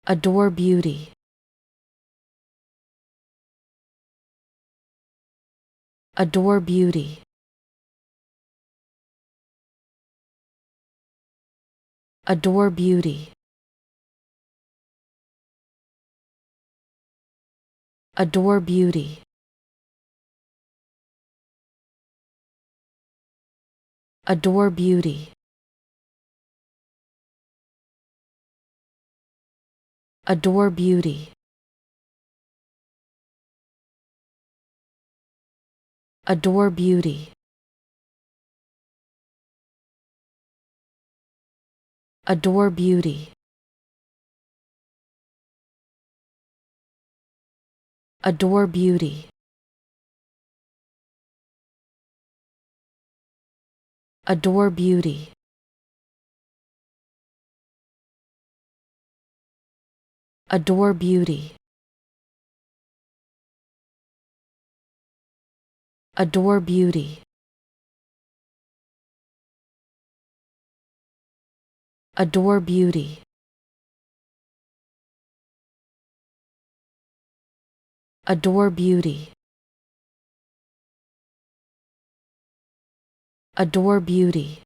Adore beauty. Adore beauty. Adore beauty. Adore beauty. Adore beauty. Adore beauty. Adore beauty. Adore beauty. Adore beauty. Adore beauty. Adore beauty. Adore beauty. Adore beauty. Adore beauty. Adore beauty.